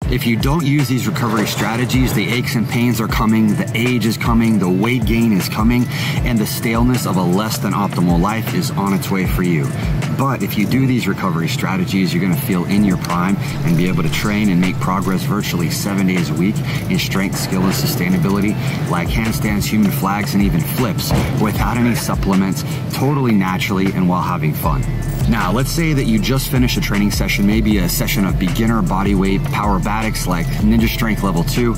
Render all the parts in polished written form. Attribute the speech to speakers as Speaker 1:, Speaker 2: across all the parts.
Speaker 1: If you don't use these recovery strategies, the aches and pains are coming, the age is coming, the weight gain is coming, and the staleness of a less than optimal life is on its way for you. But if you do these recovery strategies, you're gonna feel in your prime and be able to train and make progress virtually 7 days a week in strength, skill, and sustainability, like handstands, human flags, and even flips, without any supplements, totally naturally and while having fun. Now, let's say that you just finished a training session, maybe a session of beginner bodyweight Powerbatics like Ninja Strength Level 2,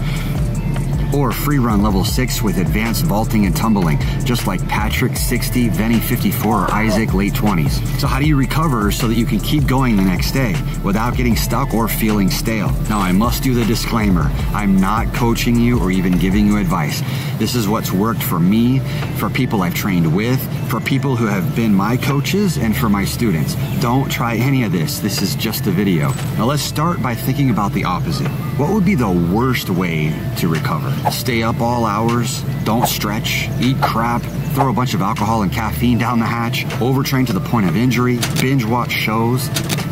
Speaker 1: or free run level 6 with advanced vaulting and tumbling, just like Patrick 60, Venny 54, or Isaac late 20s. So how do you recover so that you can keep going the next day without getting stuck or feeling stale? Now, I must do the disclaimer. I'm not coaching you or even giving you advice. This is what's worked for me, for people I've trained with, for people who have been my coaches, and for my students. Don't try any of this. This is just a video. Now let's start by thinking about the opposite. What would be the worst way to recover? Stay up all hours, don't stretch, eat crap, throw a bunch of alcohol and caffeine down the hatch, overtrain to the point of injury, binge watch shows,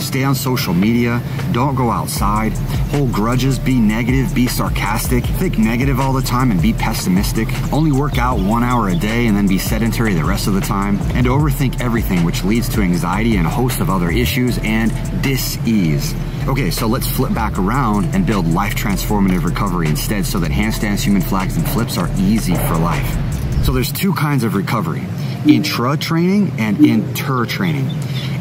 Speaker 1: stay on social media, don't go outside, hold grudges, be negative, be sarcastic, think negative all the time and be pessimistic, only work out 1 hour a day and then be sedentary the rest of the time, and overthink everything, which leads to anxiety and a host of other issues and dis-ease. Okay, so let's flip back around and build life transformative recovery instead, so that handstands, human flags, and flips are easy for life. So there's two kinds of recovery: intra-training and inter-training.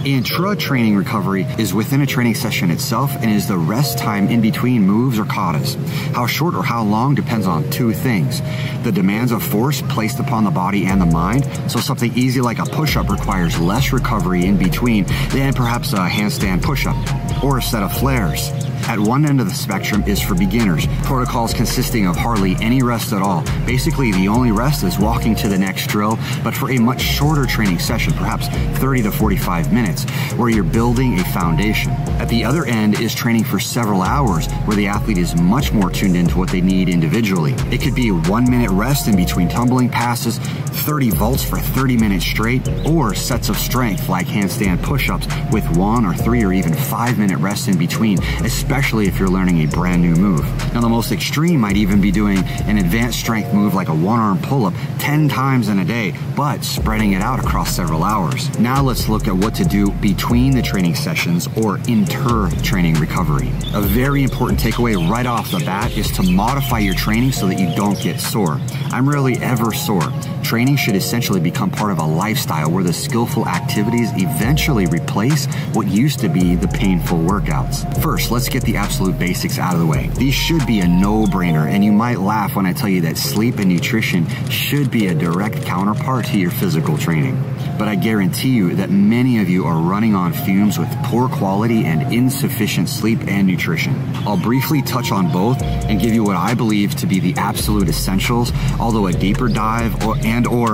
Speaker 1: Intra-training recovery is within a training session itself and is the rest time in between moves or katas. How short or how long depends on two things: the demands of force placed upon the body and the mind. So something easy like a push-up requires less recovery in between than perhaps a handstand push-up or a set of flares. At one end of the spectrum is for beginners, protocols consisting of hardly any rest at all. Basically, the only rest is walking to the next drill, but for a much shorter training session, perhaps 30 to 45 minutes, where you're building a foundation. At the other end is training for several hours, where the athlete is much more tuned into what they need individually. It could be a 1 minute rest in between tumbling passes, 30 vaults for 30 minutes straight, or sets of strength like handstand push-ups with 1 or 3 or even 5 minute rests in between, especially if you're learning a brand new move. Now, the most extreme might even be doing an advanced strength move like a 1-arm pull-up 10 times in a day, but spreading it out across several hours. Now let's look at what to do between the training sessions, or inter-training recovery. A very important takeaway right off the bat is to modify your training so that you don't get sore. I'm rarely ever sore. Training should essentially become part of a lifestyle where the skillful activities eventually replace what used to be the painful workouts. First, let's get the absolute basics out of the way. These should be a no-brainer, and you might laugh when I tell you that sleep and nutrition should be a direct counterpart to your physical training. But I guarantee you that many of you are running on fumes with poor quality and insufficient sleep and nutrition. I'll briefly touch on both and give you what I believe to be the absolute essentials, although a deeper dive or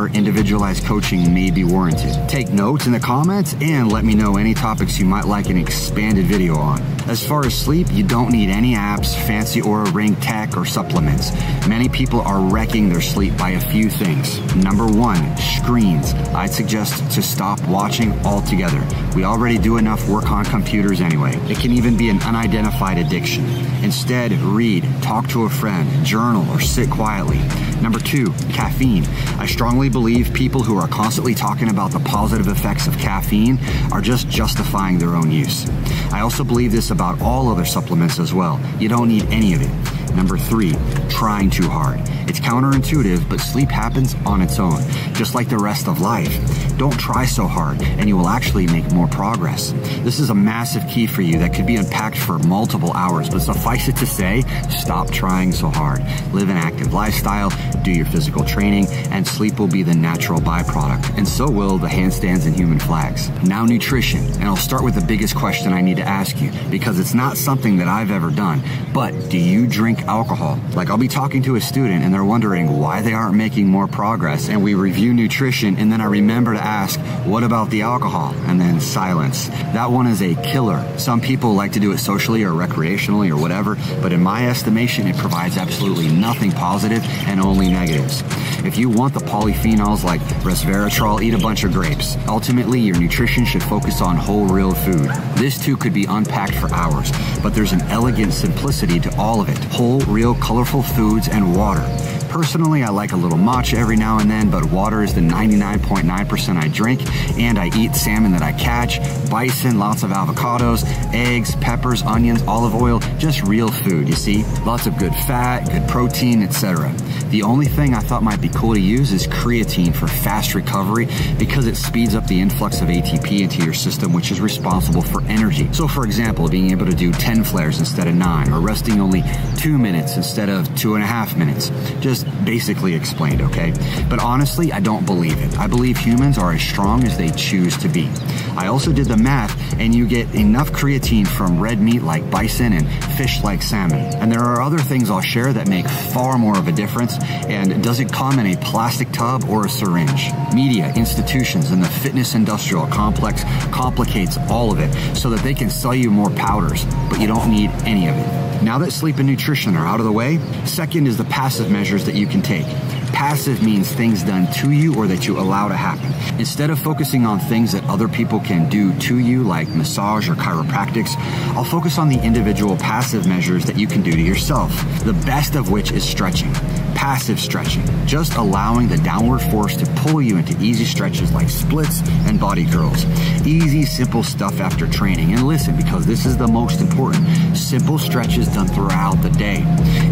Speaker 1: individualized coaching may be warranted. Take notes in the comments and let me know any topics you might like an expanded video on. As far as sleep, you don't need any apps, fancy Oura Ring tech, or supplements. Many people are wrecking their sleep by a few things. Number 1, screens. I'd suggest to stop watching altogether. We already do enough work on computers anyway. It can even be an unidentified addiction. Instead, read, talk to a friend, journal, or sit quietly. Number 2, caffeine. I strongly believe people who are constantly talking about the positive effects of caffeine are just justifying their own use. I also believe this about all other supplements as well. You don't need any of it. Number 3, trying too hard. It's counterintuitive, but sleep happens on its own, just like the rest of life. Don't try so hard, and you will actually make more progress. This is a massive key for you that could be unpacked for multiple hours, but suffice it to say, stop trying so hard. Live an active lifestyle, do your physical training, and sleep will be the natural byproduct, and so will the handstands and human flags. Now, nutrition, and I'll start with the biggest question I need to ask you, because it's not something that I've ever done, but do you drink like alcohol. Like I'll be talking to a student and they're wondering why they aren't making more progress, and we review nutrition, and then I remember to ask, what about the alcohol? And then silence. That one is a killer. Some people like to do it socially or recreationally or whatever, but in my estimation, it provides absolutely nothing positive and only negatives. If you want the polyphenols like resveratrol, eat a bunch of grapes. Ultimately, your nutrition should focus on whole, real food. This too could be unpacked for hours, but there's an elegant simplicity to all of it. Whole, real, colorful foods and water. Personally, I like a little matcha every now and then, but water is the 99.9% I drink, and I eat salmon that I catch, bison, lots of avocados, eggs, peppers, onions, olive oil, just real food, you see? Lots of good fat, good protein, etc. The only thing I thought might be cool to use is creatine for fast recovery because it speeds up the influx of ATP into your system, which is responsible for energy. So for example, being able to do 10 flares instead of 9, or resting only 2 minutes instead of 2.5 minutes. Just basically explained, okay? But honestly, I don't believe it. I believe humans are as strong as they choose to be. I also did the math, and you get enough creatine from red meat like bison and fish like salmon. And there are other things I'll share that make far more of a difference, and does it come in a plastic tub or a syringe? Media, institutions, and the fitness industrial complex complicates all of it so that they can sell you more powders, but you don't need any of it. Now that sleep and nutrition are out of the way, second is the passive measures that you can take. Passive means things done to you or that you allow to happen. Instead of focusing on things that other people can do to you, like massage or chiropractics, I'll focus on the individual passive measures that you can do to yourself, the best of which is stretching. Passive stretching, just allowing the downward force to pull you into easy stretches like splits and body curls. Easy, simple stuff after training. And listen, because this is the most important, simple stretches done throughout the day.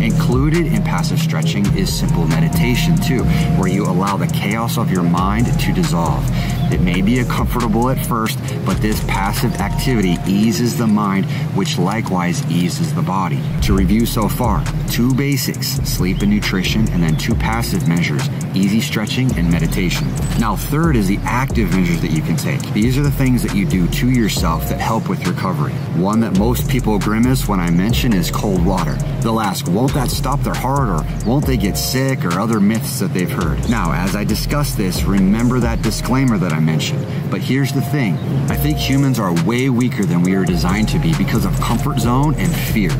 Speaker 1: Included in passive stretching is simple meditation too, where you allow the chaos of your mind to dissolve. It may be uncomfortable at first, but this passive activity eases the mind, which likewise eases the body. To review so far, 2 basics, sleep and nutrition, and then 2 passive measures, easy stretching and meditation. Now, third is the active measures that you can take. These are the things that you do to yourself that help with recovery. One that most people grimace when I mention is cold water. They'll ask, won't that stop their heart, or won't they get sick, or other myths that they've heard. Now, as I discuss this, remember that disclaimer that I mentioned. But here's the thing, I think humans are way weaker than we are designed to be because of comfort zone and fear.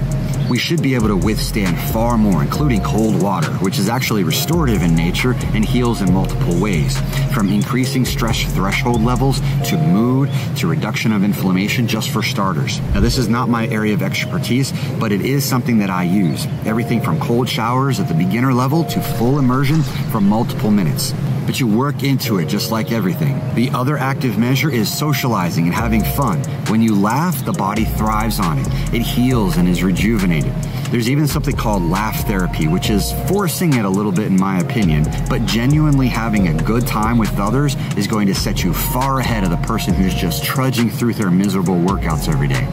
Speaker 1: We should be able to withstand far more, including cold water, which is actually restorative in nature and heals in multiple ways, from increasing stress threshold levels to mood to reduction of inflammation, just for starters. Now, this is not my area of expertise, but it is something that I use. Everything from cold showers at the beginner level to full immersion for multiple minutes. But you work into it just like everything. The other active measure is socializing and having fun. When you laugh, the body thrives on it. It heals and is rejuvenated. There's even something called laugh therapy, which is forcing it a little bit in my opinion, but genuinely having a good time with others is going to set you far ahead of the person who's just trudging through their miserable workouts every day.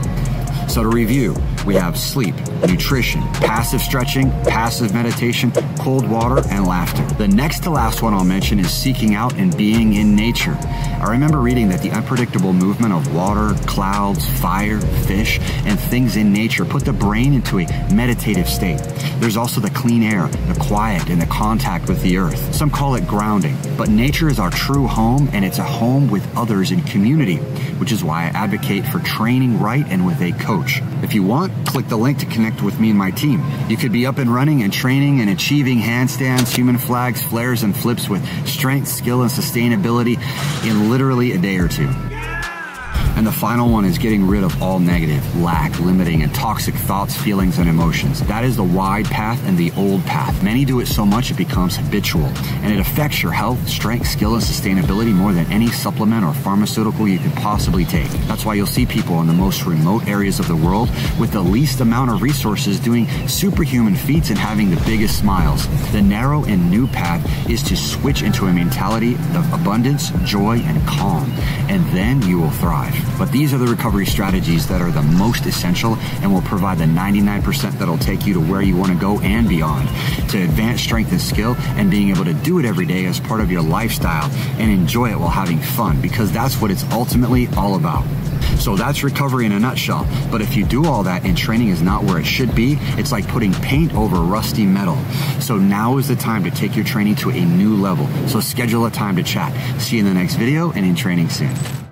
Speaker 1: So to review, we have sleep, nutrition, passive stretching, passive meditation, cold water, and laughter. The next to last one I'll mention is seeking out and being in nature. I remember reading that the unpredictable movement of water, clouds, fire, fish, and things in nature put the brain into a meditative state. There's also the clean air, the quiet, and the contact with the earth. Some call it grounding, but nature is our true home, and it's a home with others in community, which is why I advocate for training right and with a coach. If you want, click the link to connect with me and my team. You could be up and running and training and achieving handstands, human flags, flares, and flips with strength, skill, and sustainability in literally a day or 2. And the final one is getting rid of all negative, lack, limiting, and toxic thoughts, feelings, and emotions. That is the wide path and the old path. Many do it so much it becomes habitual, and it affects your health, strength, skill, and sustainability more than any supplement or pharmaceutical you could possibly take. That's why you'll see people in the most remote areas of the world with the least amount of resources doing superhuman feats and having the biggest smiles. The narrow and new path is to switch into a mentality of abundance, joy, and calm, and then you will thrive. But these are the recovery strategies that are the most essential and will provide the 99% that'll take you to where you want to go and beyond, to advance strength and skill and being able to do it every day as part of your lifestyle and enjoy it while having fun, because that's what it's ultimately all about. So that's recovery in a nutshell. But if you do all that and training is not where it should be, it's like putting paint over rusty metal. So now is the time to take your training to a new level. So schedule a time to chat. See you in the next video and in training soon.